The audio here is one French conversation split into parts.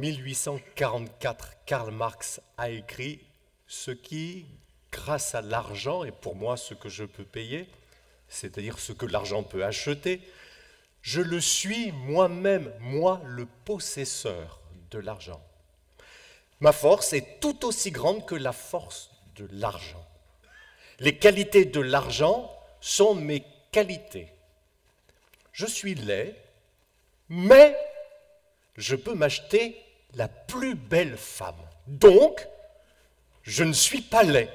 1844, Karl Marx a écrit ce qui, grâce à l'argent, et pour moi ce que je peux payer, c'est-à-dire ce que l'argent peut acheter, je le suis moi-même, moi le possesseur de l'argent. Ma force est tout aussi grande que la force de l'argent. Les qualités de l'argent sont mes qualités. Je suis laid, mais je peux m'acheter la plus belle femme. Donc, je ne suis pas laid.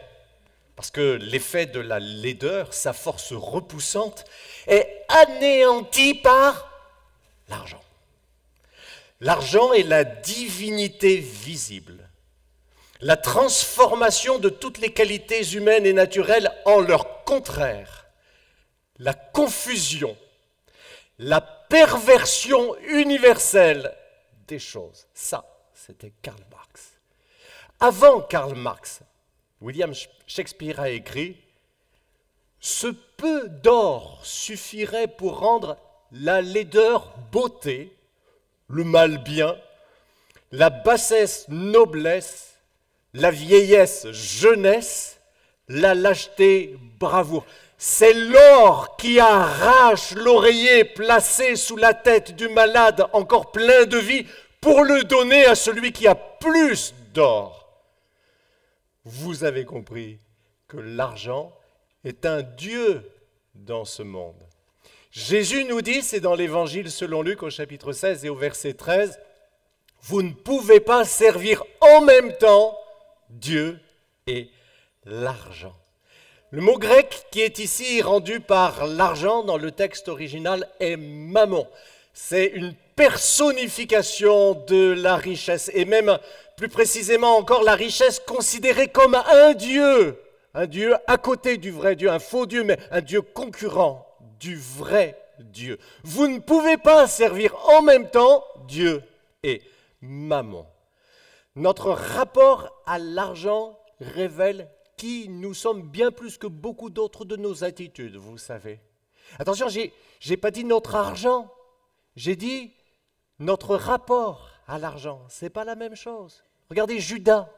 Parce que l'effet de la laideur, sa force repoussante, est anéanti par l'argent. L'argent est la divinité visible, la transformation de toutes les qualités humaines et naturelles en leur contraire, la confusion, la perversion universelle des choses. Ça, c'était Karl Marx. Avant Karl Marx, William Shakespeare a écrit « Ce peu d'or suffirait pour rendre la laideur beauté, le mal bien, la bassesse noblesse, la vieillesse jeunesse, la lâcheté bravoure. C'est l'or qui arrache l'oreiller placé sous la tête du malade encore plein de vie pour le donner à celui qui a plus d'or. » Vous avez compris que l'argent est un dieu dans ce monde. Jésus nous dit, c'est dans l'Évangile selon Luc au chapitre 16 et au verset 13, « Vous ne pouvez pas servir en même temps Dieu et l'argent. » Le mot grec qui est ici rendu par l'argent dans le texte original est mammon. C'est une personnification de la richesse et même plus précisément encore la richesse considérée comme un dieu à côté du vrai Dieu, un faux Dieu, mais un Dieu concurrent du vrai Dieu. Vous ne pouvez pas servir en même temps Dieu et mammon. Notre rapport à l'argent révèle qui nous sommes bien plus que beaucoup d'autres de nos attitudes, vous savez. Attention, j'ai pas dit notre argent, j'ai dit notre rapport à l'argent. C'est pas la même chose. Regardez Judas,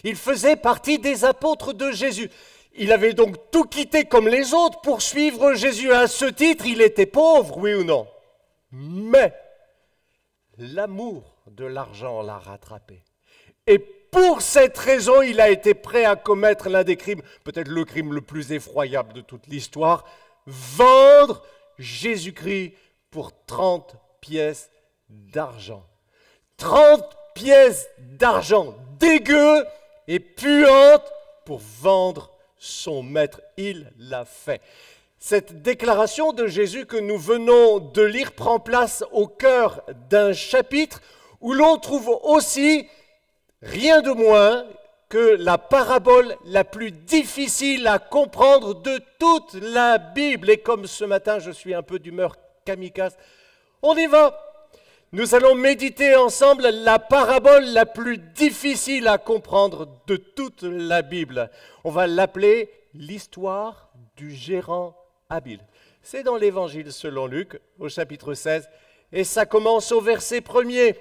il faisait partie des apôtres de Jésus. Il avait donc tout quitté comme les autres pour suivre Jésus. À ce titre, il était pauvre, oui ou non? Mais l'amour de l'argent l'a rattrapé. Et pour cette raison, il a été prêt à commettre l'un des crimes, peut-être le crime le plus effroyable de toute l'histoire, vendre Jésus-Christ pour 30 pièces d'argent. 30 pièces d'argent dégueu et puante pour vendre son maître. Il l'a fait. Cette déclaration de Jésus que nous venons de lire prend place au cœur d'un chapitre où l'on trouve aussi rien de moins que la parabole la plus difficile à comprendre de toute la Bible. Et comme ce matin, je suis un peu d'humeur kamikaze, on y va. Nous allons méditer ensemble la parabole la plus difficile à comprendre de toute la Bible. On va l'appeler l'histoire du gérant habile. C'est dans l'Évangile selon Luc, au chapitre 16, et ça commence au verset 1er.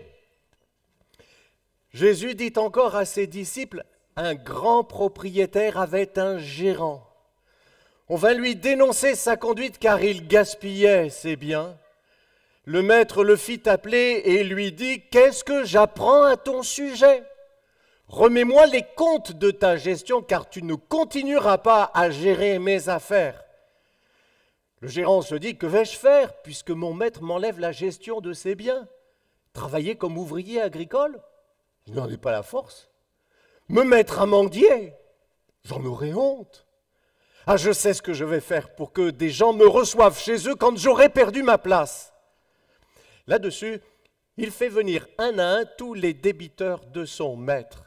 Jésus dit encore à ses disciples, un grand propriétaire avait un gérant. On va lui dénoncer sa conduite car il gaspillait ses biens. Le maître le fit appeler et lui dit, « Qu'est-ce que j'apprends à ton sujet? Remets-moi les comptes de ta gestion car tu ne continueras pas à gérer mes affaires. » Le gérant se dit, « Que vais-je faire puisque mon maître m'enlève la gestion de ses biens? Travailler comme ouvrier agricole? Je n'en ai pas la force. Me mettre à mendier? J'en aurai honte. Ah, je sais ce que je vais faire pour que des gens me reçoivent chez eux quand j'aurai perdu ma place. » Là-dessus, il fait venir un à un tous les débiteurs de son maître.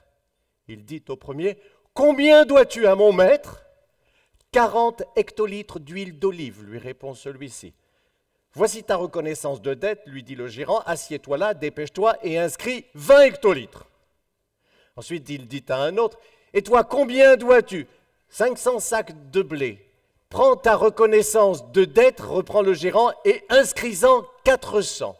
Il dit au premier, « Combien dois-tu à mon maître ?»« 40 hectolitres d'huile d'olive, lui répond celui-ci. « Voici ta reconnaissance de dette, lui dit le gérant, assieds-toi là, dépêche-toi et inscris 20 hectolitres. » Ensuite, il dit à un autre, « Et toi, combien dois-tu ?»« 500 sacs de blé. » « Prends ta reconnaissance de dette, reprend le gérant, et inscris-en 400. »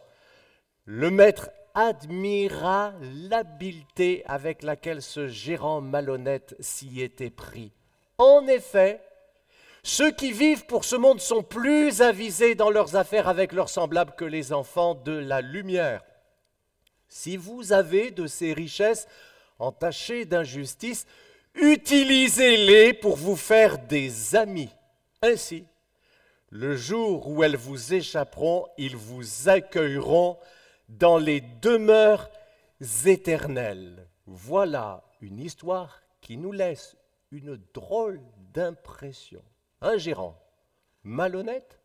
Le maître admira l'habileté avec laquelle ce gérant malhonnête s'y était pris. En effet, ceux qui vivent pour ce monde sont plus avisés dans leurs affaires avec leurs semblables que les enfants de la lumière. Si vous avez de ces richesses entachées d'injustice, utilisez-les pour vous faire des amis. Ainsi, le jour où elles vous échapperont, ils vous accueilleront dans les demeures éternelles. Voilà une histoire qui nous laisse une drôle d'impression. Un gérant malhonnête,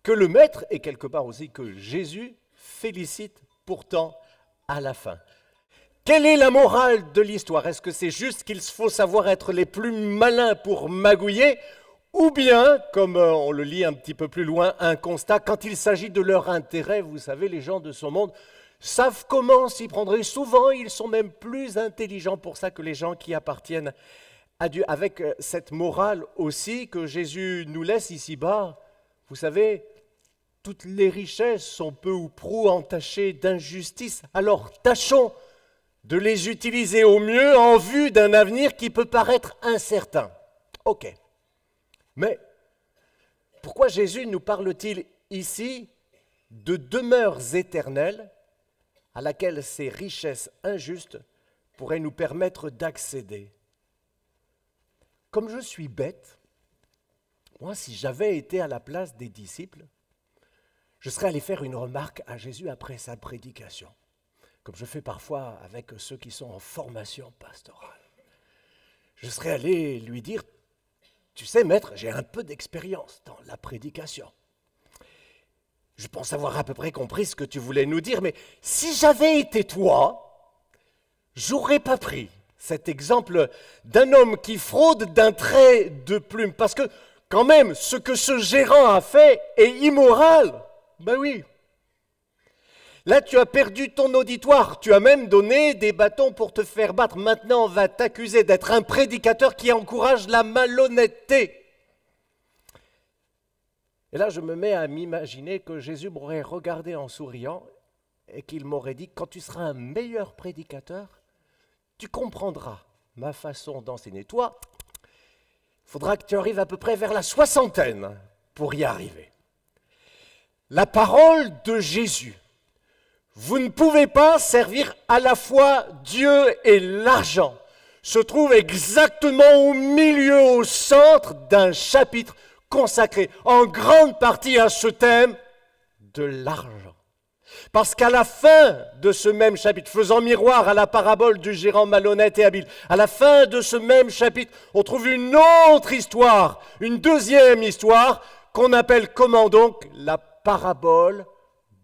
que le maître, et quelque part aussi que Jésus, félicite pourtant à la fin. Quelle est la morale de l'histoire? Est-ce que c'est juste qu'il faut savoir être les plus malins pour magouiller, ou bien, comme on le lit un petit peu plus loin, un constat, quand il s'agit de leur intérêt, vous savez, les gens de ce monde savent comment s'y prendre, et souvent ils sont même plus intelligents pour ça que les gens qui appartiennent à Dieu, avec cette morale aussi que Jésus nous laisse ici-bas. Vous savez, toutes les richesses sont peu ou prou entachées d'injustice, alors tâchons de les utiliser au mieux en vue d'un avenir qui peut paraître incertain. Ok, mais pourquoi Jésus nous parle-t-il ici de demeures éternelles à laquelle ces richesses injustes pourraient nous permettre d'accéder? Comme je suis bête, moi, si j'avais été à la place des disciples, je serais allé faire une remarque à Jésus après sa prédication, comme je fais parfois avec ceux qui sont en formation pastorale. Je serais allé lui dire, tu sais, maître, j'ai un peu d'expérience dans la prédication. Je pense avoir à peu près compris ce que tu voulais nous dire, mais si j'avais été toi, j'aurais pas pris cet exemple d'un homme qui fraude d'un trait de plume. Parce que quand même, ce que ce gérant a fait est immoral. Ben oui. Là, tu as perdu ton auditoire. Tu as même donné des bâtons pour te faire battre. Maintenant, on va t'accuser d'être un prédicateur qui encourage la malhonnêteté. Et là, je me mets à m'imaginer que Jésus m'aurait regardé en souriant et qu'il m'aurait dit, quand tu seras un meilleur prédicateur, tu comprendras ma façon d'enseigner. Toi, il faudra que tu arrives à peu près vers la soixantaine pour y arriver. La parole de Jésus. Vous ne pouvez pas servir à la fois Dieu et l'argent. Se trouve exactement au milieu, au centre d'un chapitre consacré en grande partie à ce thème de l'argent. Parce qu'à la fin de ce même chapitre, faisant miroir à la parabole du gérant malhonnête et habile, à la fin de ce même chapitre, on trouve une autre histoire, une deuxième histoire, qu'on appelle comment donc? La parabole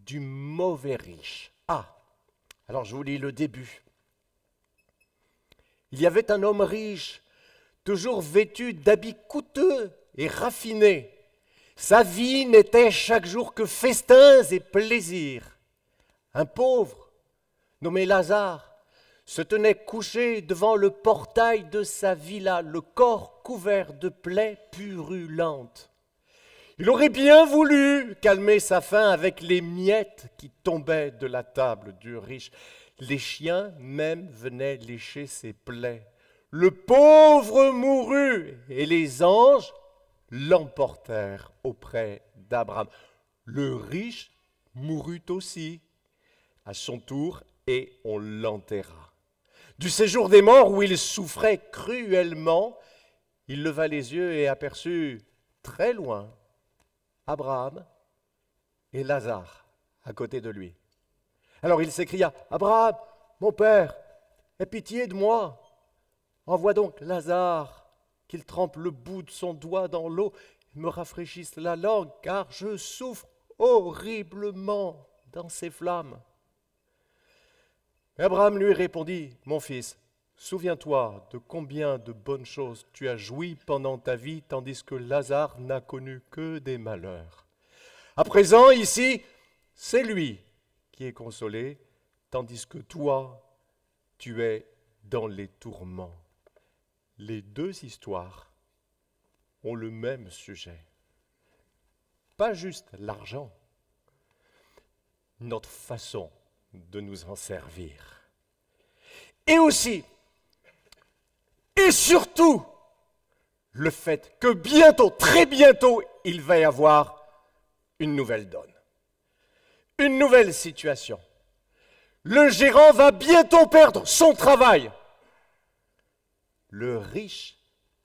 du mauvais riche. Ah, alors je vous lis le début. Il y avait un homme riche, toujours vêtu d'habits coûteux et raffinés. Sa vie n'était chaque jour que festins et plaisirs. Un pauvre, nommé Lazare, se tenait couché devant le portail de sa villa, le corps couvert de plaies purulentes. Il aurait bien voulu calmer sa faim avec les miettes qui tombaient de la table du riche. Les chiens même venaient lécher ses plaies. Le pauvre mourut et les anges l'emportèrent auprès d'Abraham. Le riche mourut aussi à son tour et on l'enterra. Du séjour des morts où il souffrait cruellement, il leva les yeux et aperçut très loin Abraham et Lazare à côté de lui. Alors il s'écria, « Abraham, mon père, aie pitié de moi. Envoie donc Lazare, qu'il trempe le bout de son doigt dans l'eau et me rafraîchisse la langue, car je souffre horriblement dans ces flammes. » Et Abraham lui répondit, « Mon fils, souviens-toi de combien de bonnes choses tu as joui pendant ta vie, tandis que Lazare n'a connu que des malheurs. À présent, ici, c'est lui qui est consolé, tandis que toi, tu es dans les tourments. » Les deux histoires ont le même sujet. Pas juste l'argent, notre façon de nous en servir. Et aussi, et surtout, le fait que bientôt, très bientôt, il va y avoir une nouvelle donne, une nouvelle situation. Le gérant va bientôt perdre son travail. Le riche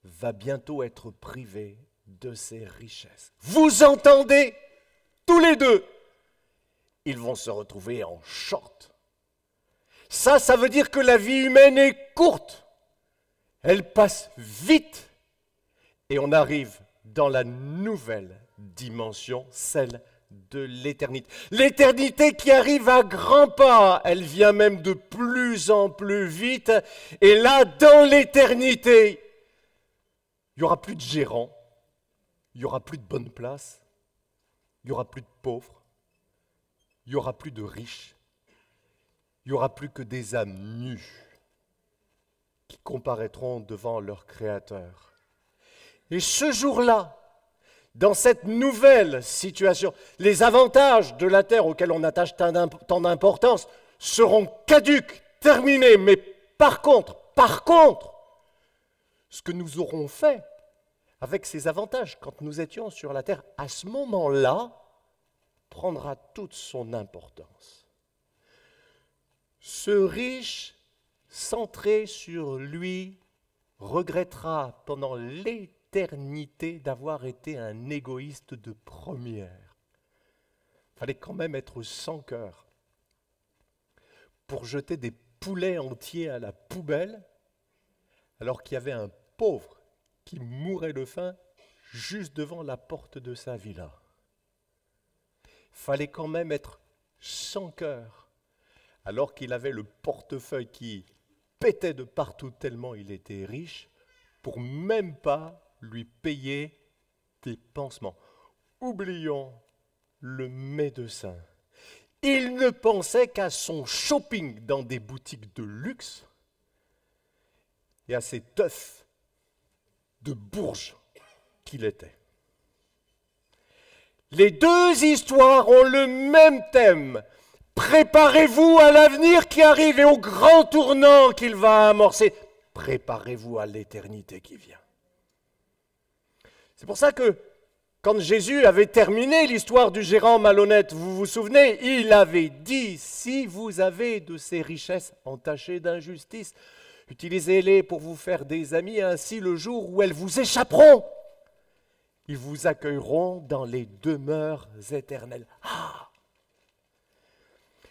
va bientôt être privé de ses richesses. Vous entendez? Tous les deux, ils vont se retrouver en short. Ça veut dire que la vie humaine est courte. Elle passe vite. Et on arrive dans la nouvelle dimension, celle de l'éternité. L'éternité qui arrive à grands pas, elle vient même de plus en plus vite. Et là, dans l'éternité, il n'y aura plus de gérants, il n'y aura plus de bonnes places, il n'y aura plus de pauvres, il n'y aura plus de riches, il n'y aura plus que des âmes nues qui comparaîtront devant leur Créateur. Et ce jour-là, dans cette nouvelle situation, les avantages de la terre auxquels on attache tant d'importance seront caducs, terminés. Mais par contre, ce que nous aurons fait avec ces avantages quand nous étions sur la terre, à ce moment-là, prendra toute son importance. Ce riche, centré sur lui, regrettera pendant l'éternité d'avoir été un égoïste de première. Il fallait quand même être sans cœur pour jeter des poulets entiers à la poubelle alors qu'il y avait un pauvre qui mourait de faim juste devant la porte de sa villa. Il fallait quand même être sans cœur alors qu'il avait le portefeuille qui pétait de partout tellement il était riche pour même pas lui payer des pansements. Oublions le médecin. Il ne pensait qu'à son shopping dans des boutiques de luxe et à ses teufs de Bourges qu'il était. Les deux histoires ont le même thème. Préparez-vous à l'avenir qui arrive et au grand tournant qu'il va amorcer. Préparez-vous à l'éternité qui vient. C'est pour ça que quand Jésus avait terminé l'histoire du gérant malhonnête, vous vous souvenez, il avait dit, si vous avez de ces richesses entachées d'injustice, utilisez-les pour vous faire des amis, ainsi le jour où elles vous échapperont, ils vous accueilleront dans les demeures éternelles. Ah!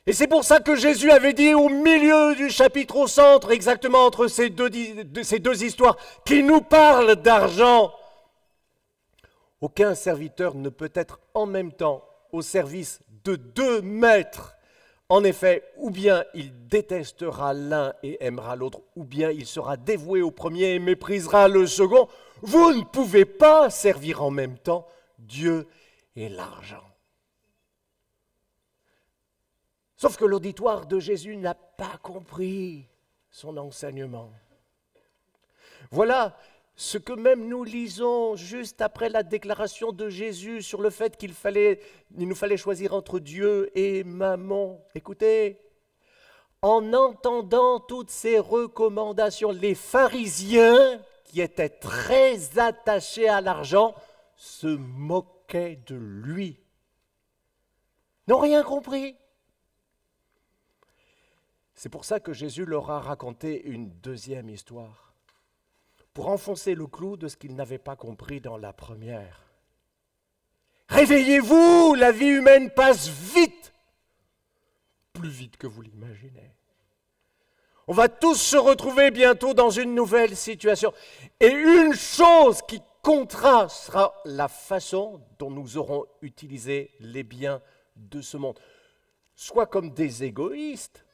Et c'est pour ça que Jésus avait dit au milieu du chapitre, au centre, exactement entre ces deux histoires, qui nous parlent d'argent. Aucun serviteur ne peut être en même temps au service de deux maîtres. En effet, ou bien il détestera l'un et aimera l'autre, ou bien il sera dévoué au premier et méprisera le second. Vous ne pouvez pas servir en même temps Dieu et l'argent. Sauf que l'auditoire de Jésus n'a pas compris son enseignement. Voilà ce que même nous lisons juste après la déclaration de Jésus sur le fait qu'il nous fallait choisir entre Dieu et Mammon. Écoutez, en entendant toutes ces recommandations, les pharisiens, qui étaient très attachés à l'argent, se moquaient de lui. N'ont rien compris. C'est pour ça que Jésus leur a raconté une deuxième histoire, pour enfoncer le clou de ce qu'ils n'avaient pas compris dans la première. Réveillez-vous, la vie humaine passe vite, plus vite que vous l'imaginez. On va tous se retrouver bientôt dans une nouvelle situation. Et une chose qui comptera sera la façon dont nous aurons utilisé les biens de ce monde. Soit comme des égoïstes,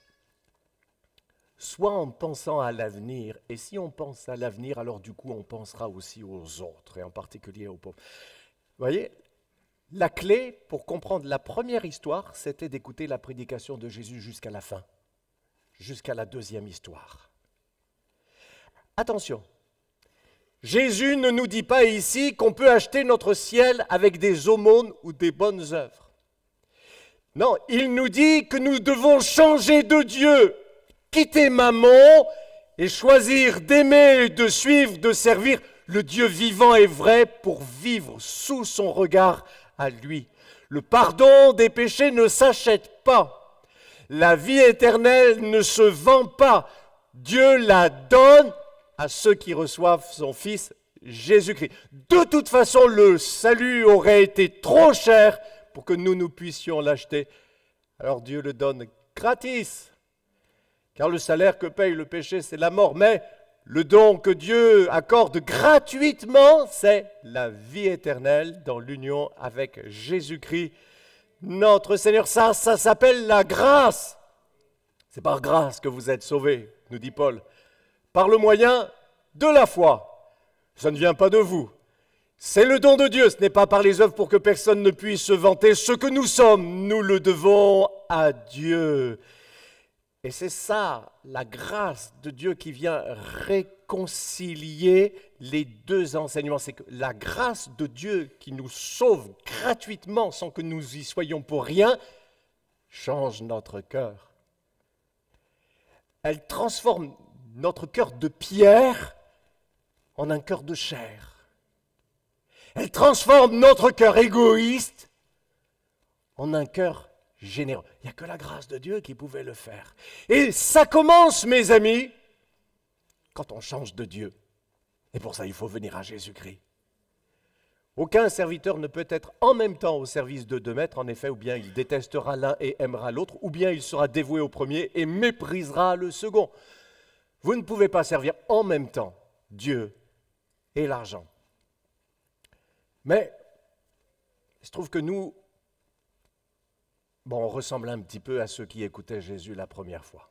soit en pensant à l'avenir. Et si on pense à l'avenir, alors du coup, on pensera aussi aux autres, et en particulier aux pauvres. Vous voyez, la clé pour comprendre la première histoire, c'était d'écouter la prédication de Jésus jusqu'à la fin, jusqu'à la deuxième histoire. Attention, Jésus ne nous dit pas ici qu'on peut acheter notre ciel avec des aumônes ou des bonnes œuvres. Non, il nous dit que nous devons changer de Dieu, quitter maman et choisir d'aimer, de suivre, de servir le Dieu vivant et vrai pour vivre sous son regard à lui. Le pardon des péchés ne s'achète pas. La vie éternelle ne se vend pas. Dieu la donne à ceux qui reçoivent son Fils Jésus-Christ. De toute façon, le salut aurait été trop cher pour que nous puissions l'acheter. Alors Dieu le donne gratis. Car le salaire que paye le péché, c'est la mort. Mais le don que Dieu accorde gratuitement, c'est la vie éternelle dans l'union avec Jésus-Christ, notre Seigneur. Ça s'appelle la grâce. C'est par grâce que vous êtes sauvés, nous dit Paul, par le moyen de la foi. Ça ne vient pas de vous. C'est le don de Dieu, ce n'est pas par les œuvres pour que personne ne puisse se vanter. Ce que nous sommes, nous le devons à Dieu. Et c'est ça, la grâce de Dieu qui vient réconcilier les deux enseignements. C'est que la grâce de Dieu qui nous sauve gratuitement sans que nous y soyons pour rien, change notre cœur. Elle transforme notre cœur de pierre en un cœur de chair. Elle transforme notre cœur égoïste en un cœur généreux. Il n'y a que la grâce de Dieu qui pouvait le faire. Et ça commence, mes amis, quand on change de Dieu. Et pour ça, il faut venir à Jésus-Christ. Aucun serviteur ne peut être en même temps au service de deux maîtres, en effet, ou bien il détestera l'un et aimera l'autre, ou bien il sera dévoué au premier et méprisera le second. Vous ne pouvez pas servir en même temps Dieu et l'argent. Mais il se trouve que nous, on ressemble un petit peu à ceux qui écoutaient Jésus la première fois.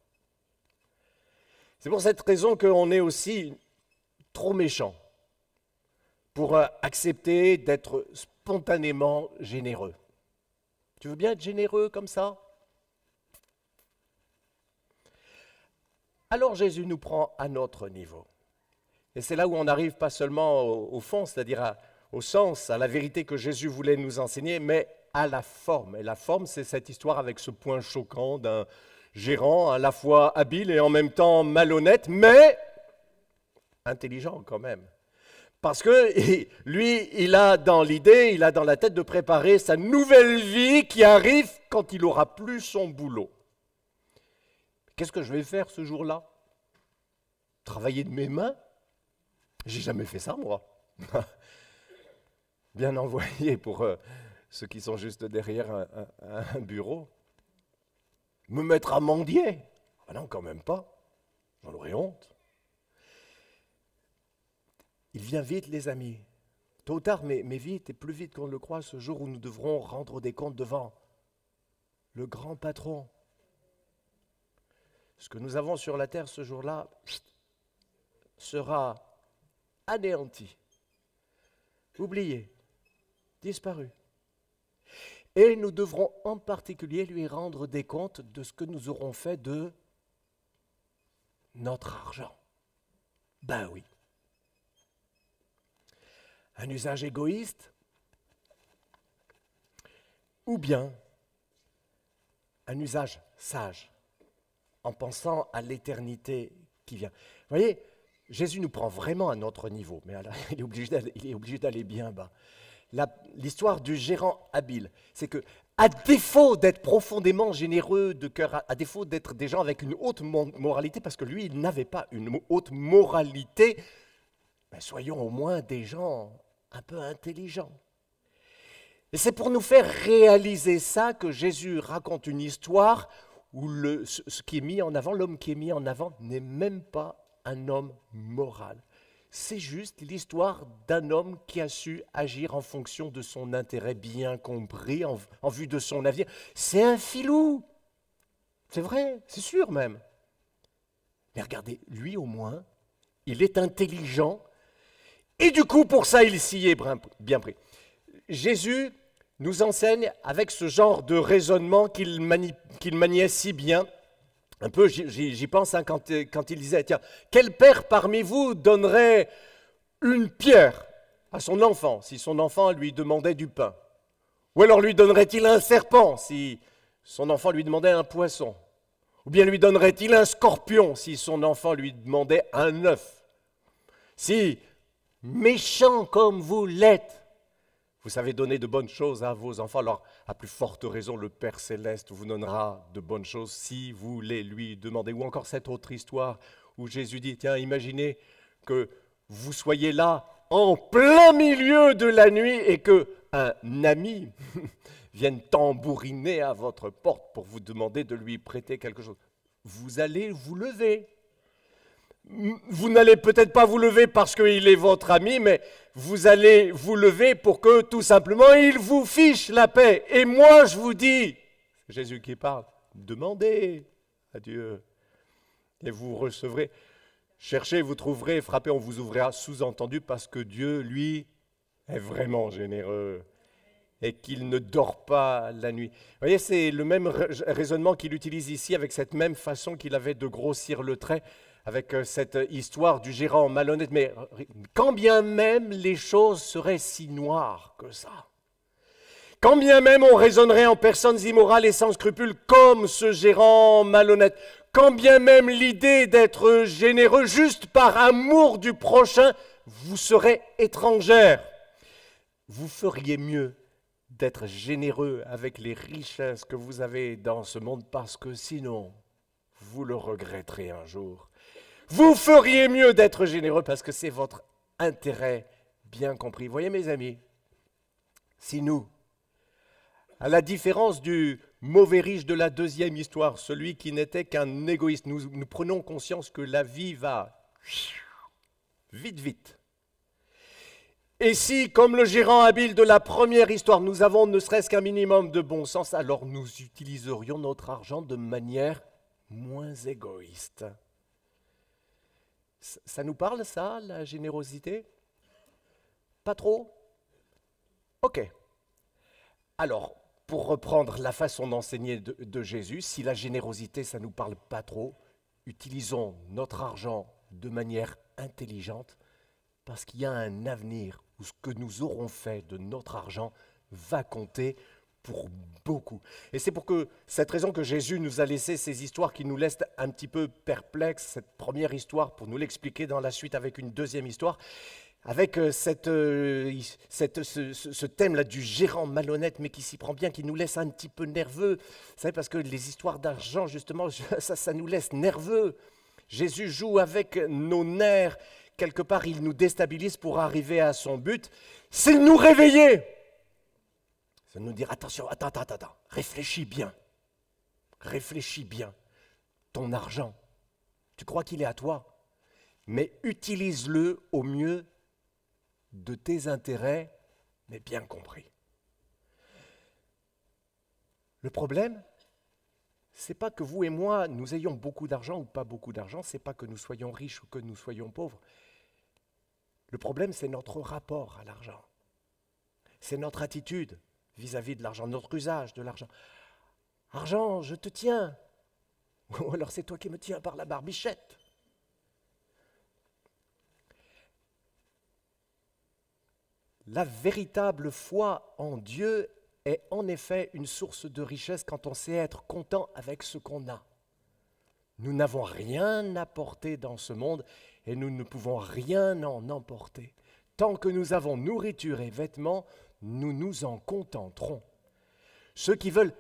C'est pour cette raison qu'on est aussi trop méchants pour accepter d'être spontanément généreux. Tu veux bien être généreux comme ça? Alors Jésus nous prend à notre niveau. Et c'est là où on arrive pas seulement au fond, c'est-à-dire au sens, à la vérité que Jésus voulait nous enseigner, mais à la forme. Et la forme, c'est cette histoire avec ce point choquant d'un gérant à la fois habile et en même temps malhonnête, mais intelligent quand même. Parce que lui, il a dans l'idée, il a dans la tête de préparer sa nouvelle vie qui arrive quand il aura plus son boulot. Qu'est-ce que je vais faire ce jour-là? Travailler de mes mains? J'ai jamais fait ça, moi. Bien envoyé pour ceux qui sont juste derrière un bureau. Me mettre à mendier? Ah non, quand même pas. J'en aurais honte. Il vient vite, les amis. Tôt ou tard, mais vite, et plus vite qu'on le croit, ce jour où nous devrons rendre des comptes devant le grand patron. Ce que nous avons sur la terre ce jour-là sera anéanti, oublié, disparu. Et nous devrons en particulier lui rendre des comptes de ce que nous aurons fait de notre argent. Ben oui. Un usage égoïste ou bien un usage sage en pensant à l'éternité qui vient. Vous voyez, Jésus nous prend vraiment à notre niveau, mais alors, il est obligé d'aller bien bas. L'histoire du gérant habile, c'est que, à défaut d'être profondément généreux de cœur, à défaut d'être des gens avec une haute moralité, parce que lui, il n'avait pas une haute moralité, ben soyons au moins des gens un peu intelligents. Et c'est pour nous faire réaliser ça que Jésus raconte une histoire où ce qui est mis en avant, l'homme qui est mis en avant, n'est même pas un homme moral. C'est juste l'histoire d'un homme qui a su agir en fonction de son intérêt bien compris, en vue de son avenir. C'est un filou. C'est vrai, c'est sûr même. Mais regardez, lui au moins, il est intelligent. Et du coup, pour ça, il s'y est bien pris. Jésus nous enseigne avec ce genre de raisonnement qu'il maniait si bien. Un peu, j'y pense quand il disait, tiens, quel père parmi vous donnerait une pierre à son enfant si son enfant lui demandait du pain? Ou alors lui donnerait-il un serpent si son enfant lui demandait un poisson? Ou bien lui donnerait-il un scorpion si son enfant lui demandait un œuf? Si, méchant comme vous l'êtes, vous savez donner de bonnes choses à vos enfants, alors à plus forte raison le Père Céleste vous donnera de bonnes choses si vous les lui demandez. Ou encore cette autre histoire où Jésus dit, tiens, imaginez que vous soyez là en plein milieu de la nuit et que un ami vienne tambouriner à votre porte pour vous demander de lui prêter quelque chose. Vous allez vous lever. Vous n'allez peut-être pas vous lever parce qu'il est votre ami, mais vous allez vous lever pour que tout simplement il vous fiche la paix. Et moi je vous dis, c'est Jésus qui parle, demandez à Dieu et vous recevrez. Cherchez, vous trouverez, frappez, on vous ouvrira, sous-entendu parce que Dieu, lui, est vraiment généreux et qu'il ne dort pas la nuit. Vous voyez, c'est le même raisonnement qu'il utilise ici avec cette même façon qu'il avait de grossir le trait, avec cette histoire du gérant malhonnête. Mais quand bien même les choses seraient si noires que ça, quand bien même on raisonnerait en personnes immorales et sans scrupules comme ce gérant malhonnête, quand bien même l'idée d'être généreux juste par amour du prochain vous serait étrangère, vous feriez mieux d'être généreux avec les richesses que vous avez dans ce monde parce que sinon, vous le regretterez un jour. Vous feriez mieux d'être généreux parce que c'est votre intérêt bien compris. Voyez mes amis, si nous, à la différence du mauvais riche de la deuxième histoire, celui qui n'était qu'un égoïste, nous prenons conscience que la vie va vite, vite. Et si, comme le gérant habile de la première histoire, nous avons ne serait-ce qu'un minimum de bon sens, alors nous utiliserions notre argent de manière moins égoïste. Ça nous parle, ça, la générosité? Pas trop? Ok. Alors, pour reprendre la façon d'enseigner de Jésus, si la générosité, ça ne nous parle pas trop, utilisons notre argent de manière intelligente, parce qu'il y a un avenir où ce que nous aurons fait de notre argent va compter pour beaucoup. Et c'est pour cette raison que Jésus nous a laissé ces histoires qui nous laissent un petit peu perplexes, cette première histoire, pour nous l'expliquer dans la suite avec une deuxième histoire, avec ce thème-là du gérant malhonnête, mais qui s'y prend bien, qui nous laisse un petit peu nerveux. Vous savez, parce que les histoires d'argent, justement, ça nous laisse nerveux. Jésus joue avec nos nerfs. Quelque part, il nous déstabilise pour arriver à son but, c'est de nous réveiller. C'est de nous dire, attention, attends, réfléchis bien. Réfléchis bien. Ton argent, tu crois qu'il est à toi, mais utilise-le au mieux de tes intérêts, mais bien compris. Le problème, c'est pas que vous et moi, nous ayons beaucoup d'argent ou pas beaucoup d'argent, c'est pas que nous soyons riches ou que nous soyons pauvres. Le problème, c'est notre rapport à l'argent. C'est notre attitude vis-à-vis de l'argent, notre usage de l'argent. Argent, je te tiens. Ou alors c'est toi qui me tiens par la barbichette. La véritable foi en Dieu est en effet une source de richesse quand on sait être content avec ce qu'on a. Nous n'avons rien apporté dans ce monde et nous ne pouvons rien en emporter. Tant que nous avons nourriture et vêtements, nous nous en contenterons. Ceux qui veulent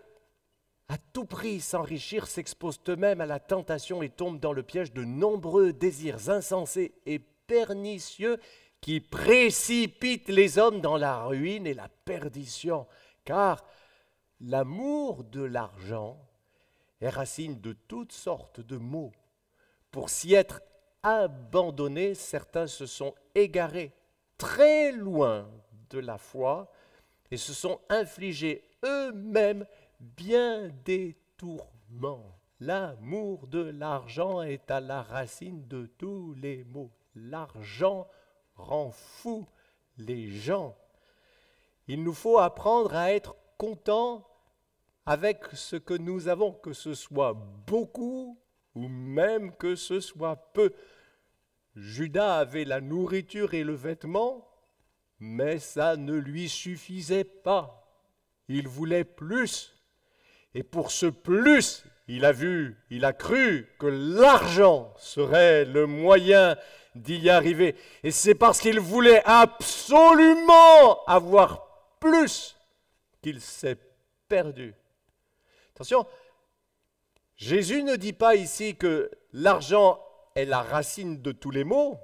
à tout prix s'enrichir s'exposent eux-mêmes à la tentation et tombent dans le piège de nombreux désirs insensés et pernicieux qui précipitent les hommes dans la ruine et la perdition. Car l'amour de l'argent est racine de toutes sortes de maux. Pour s'y être abandonnés, certains se sont égarés très loin de la foi et se sont infligés eux-mêmes bien des tourments. L'amour de l'argent est à la racine de tous les maux. L'argent rend fou les gens. Il nous faut apprendre à être contents avec ce que nous avons, que ce soit beaucoup ou même que ce soit peu. Judas avait la nourriture et le vêtement, mais ça ne lui suffisait pas. Il voulait plus. Et pour ce plus, il a cru que l'argent serait le moyen d'y arriver. Et c'est parce qu'il voulait absolument avoir plus qu'il s'est perdu. Attention, Jésus ne dit pas ici que l'argent est la racine de tous les maux.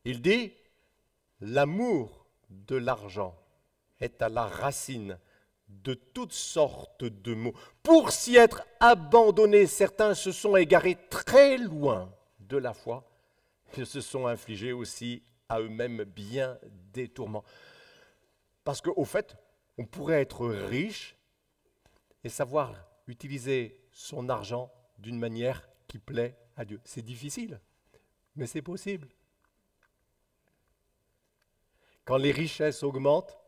Il dit l'amour de l'argent est à la racine de toutes sortes de maux. Pour s'y être abandonnés, certains se sont égarés très loin de la foi et se sont infligés aussi à eux-mêmes bien des tourments. Parce qu'au fait, on pourrait être riche et savoir utiliser son argent d'une manière qui plaît à Dieu. C'est difficile, mais c'est possible. Quand les richesses augmentent,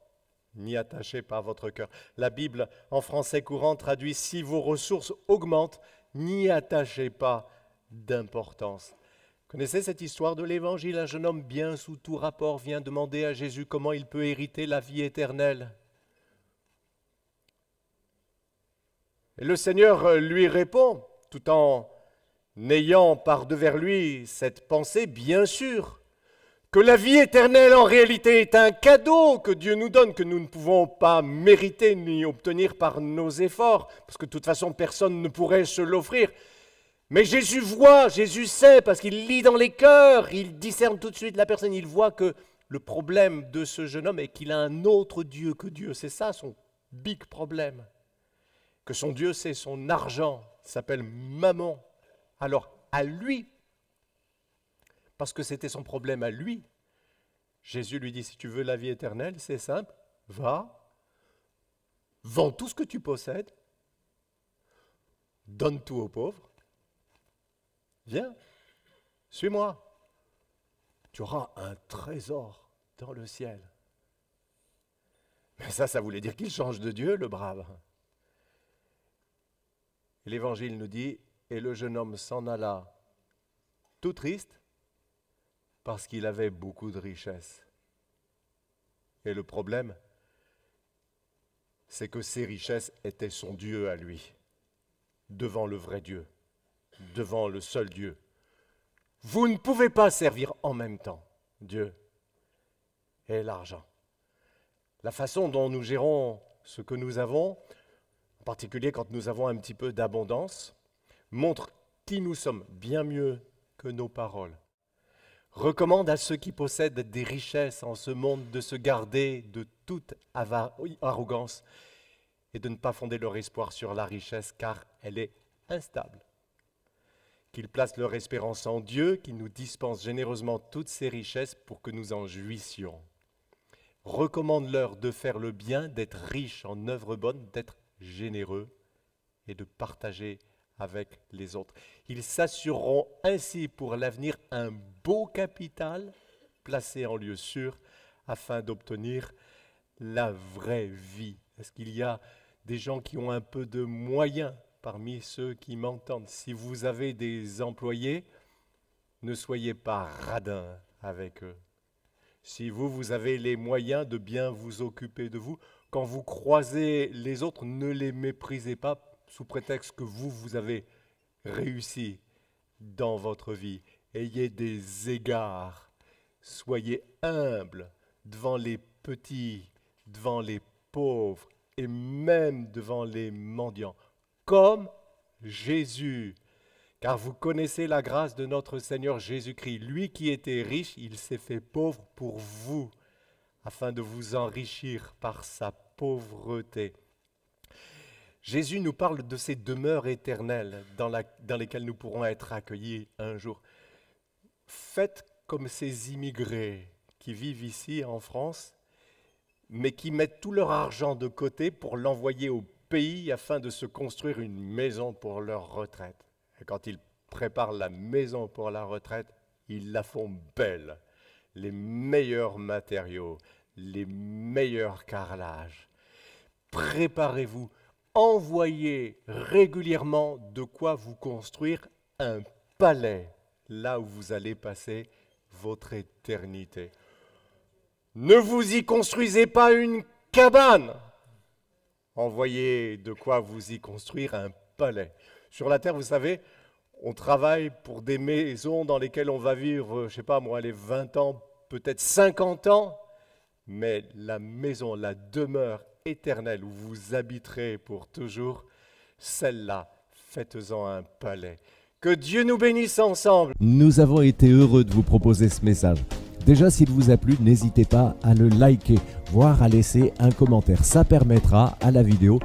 n'y attachez pas votre cœur. La Bible, en français courant, traduit « Si vos ressources augmentent, n'y attachez pas d'importance ». Connaissez cette histoire de l'Évangile? Un jeune homme bien sous tout rapport vient demander à Jésus comment il peut hériter la vie éternelle. Et le Seigneur lui répond, tout en ayant par-devers lui cette pensée, bien sûr, que la vie éternelle en réalité est un cadeau que Dieu nous donne, que nous ne pouvons pas mériter ni obtenir par nos efforts, parce que de toute façon personne ne pourrait se l'offrir. Mais Jésus voit, Jésus sait, parce qu'il lit dans les cœurs, il discerne tout de suite la personne, il voit que le problème de ce jeune homme est qu'il a un autre Dieu que Dieu. C'est ça son big problème. Que son Dieu, c'est son argent, il s'appelle Mammon. Alors, à lui, parce que c'était son problème à lui, Jésus lui dit, si tu veux la vie éternelle, c'est simple, va, vends tout ce que tu possèdes, donne tout aux pauvres, viens, suis-moi, tu auras un trésor dans le ciel. Mais ça voulait dire qu'il change de Dieu, le brave. Et l'Évangile nous dit, et le jeune homme s'en alla tout triste parce qu'il avait beaucoup de richesses. Et le problème, c'est que ces richesses étaient son Dieu à lui, devant le vrai Dieu, devant le seul Dieu. Vous ne pouvez pas servir en même temps Dieu et l'argent. La façon dont nous gérons ce que nous avons, en particulier quand nous avons un petit peu d'abondance, montre qui nous sommes bien mieux que nos paroles. Recommande à ceux qui possèdent des richesses en ce monde de se garder de toute arrogance et de ne pas fonder leur espoir sur la richesse car elle est instable. Qu'ils placent leur espérance en Dieu qui nous dispense généreusement toutes ces richesses pour que nous en jouissions. Recommande-leur de faire le bien, d'être riches en œuvres bonnes, d'être généreux et de partager avec les autres. Ils s'assureront ainsi pour l'avenir un beau capital placé en lieu sûr afin d'obtenir la vraie vie. Est-ce qu'il y a des gens qui ont un peu de moyens parmi ceux qui m'entendent? Si vous avez des employés, ne soyez pas radins avec eux. Si vous avez les moyens de bien vous occuper de vous, quand vous croisez les autres, ne les méprisez pas sous prétexte que vous avez réussi dans votre vie. Ayez des égards, soyez humbles devant les petits, devant les pauvres et même devant les mendiants, comme Jésus. Car vous connaissez la grâce de notre Seigneur Jésus-Christ. Lui qui était riche, il s'est fait pauvre pour vous, afin de vous enrichir par sa pauvreté. Jésus nous parle de ces demeures éternelles dans lesquelles nous pourrons être accueillis un jour. Faites comme ces immigrés qui vivent ici en France, mais qui mettent tout leur argent de côté pour l'envoyer au pays afin de se construire une maison pour leur retraite. Et quand ils préparent la maison pour la retraite, ils la font belle. Les meilleurs matériaux, les meilleurs carrelages. Préparez-vous, envoyez régulièrement de quoi vous construire un palais, là où vous allez passer votre éternité. Ne vous y construisez pas une cabane. envoyer de quoi vous y construire un palais. Sur la terre, vous savez, on travaille pour des maisons dans lesquelles on va vivre, je ne sais pas moi, les 20 ans, peut-être 50 ans, mais la maison, la demeure éternelle où vous habiterez pour toujours, celle-là, faites-en un palais. Que Dieu nous bénisse ensemble. Nous avons été heureux de vous proposer ce message. Déjà, s'il vous a plu, n'hésitez pas à le liker, voire à laisser un commentaire. Ça permettra à la vidéo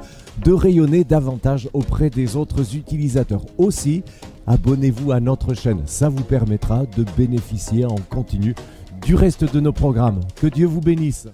de rayonner davantage auprès des autres utilisateurs. Aussi, abonnez-vous à notre chaîne. Ça vous permettra de bénéficier en continu du reste de nos programmes. Que Dieu vous bénisse.